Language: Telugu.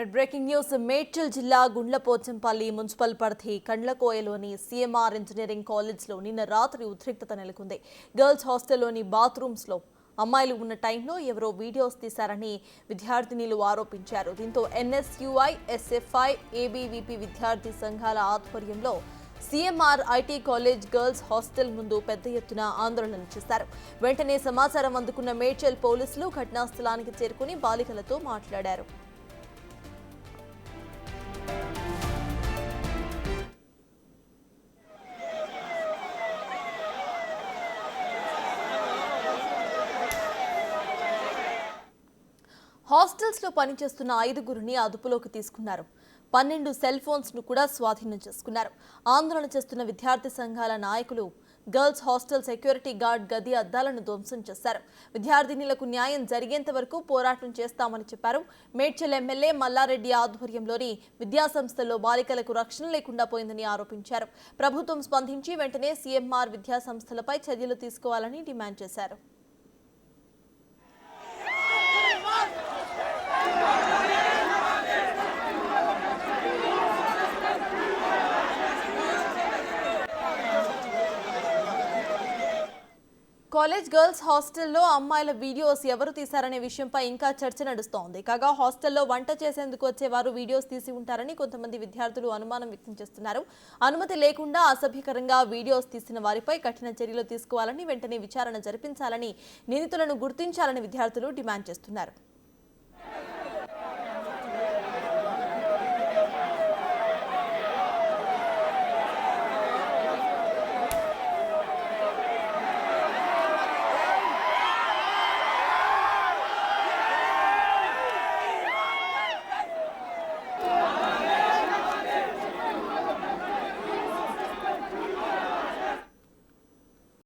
బ్రేకింగ్ న్యూస్ మేడ్చల్ జిల్లా గుండ్లపోచంపల్లి మున్సిపల్ పరిధి కండ్లకోయలోని సీఎంఆర్ ఇంజనీరింగ్ కాలేజ్లో నిన్న రాత్రి ఉద్రిక్తత నెలకొంది. గర్ల్స్ హాస్టల్లోని బాత్రూమ్స్లో అమ్మాయిలు ఉన్న టైంలో ఎవరో వీడియోస్ తీశారని విద్యార్థినిలు ఆరోపించారు. దీంతో ఎన్ఎస్యుఐ, ఎస్ఎఫ్ఐ, ఏబీవీపీ విద్యార్థి సంఘాల ఆధ్వర్యంలో CMR IT college girls hostel ముందు పెద్ద ఎత్తున ఆందోళన చేశారు. వెంటనే సమాచారం అందుకున్న మేడ్చల్ పోలీసులు ఘటనా స్థలానికి చేరుకుని బాలికలతో మాట్లాడారు. హాస్టల్స్ లో పనిచేస్తున్న 5గురిని అదుపులోకి తీసుకున్నారు. 12 సెల్ ఫోన్స్ ను కూడా స్వాధీనం చేసుకున్నారు. ఆందోళన చేస్తున్న విద్యార్థి సంఘాల నాయకులు గర్ల్స్ హాస్టల్ సెక్యూరిటీ గార్డ్ గది అద్దాలను ధ్వంసం చేశారు. విద్యార్థినులకు న్యాయం జరిగేంత వరకు పోరాటం చేస్తామని చెప్పారు. మేడ్చల్ ఎమ్మెల్యే మల్లారెడ్డి ఆధ్వర్యంలోని విద్యాసంస్థల్లో బాలికలకు రక్షణ లేకుండా పోయిందని ఆరోపించారు. ప్రభుత్వం స్పందించి వెంటనే సీఎంఆర్ విద్యాసంస్థలపై చర్యలు తీసుకోవాలని డిమాండ్ చేశారు. కాలేజ్ గర్ల్స్ హాస్టల్లో అమ్మాయిల వీడియోస్ ఎవరు తీశారనే విషయంపై ఇంకా చర్చ నడుస్తోంది. కాగా హాస్టల్లో వంట చేసేందుకు వచ్చేవారు వీడియోస్ తీసి ఉంటారని కొంతమంది విద్యార్థులు అనుమానం వ్యక్తం చేస్తున్నారు. అనుమతి లేకుండా అసభ్యకరంగా వీడియోస్ తీసిన వారిపై కఠిన చర్యలు తీసుకోవాలని, వెంటనే విచారణ జరిపించాలని, నిందితులను గుర్తించాలని విద్యార్థులు డిమాండ్ చేస్తున్నారు.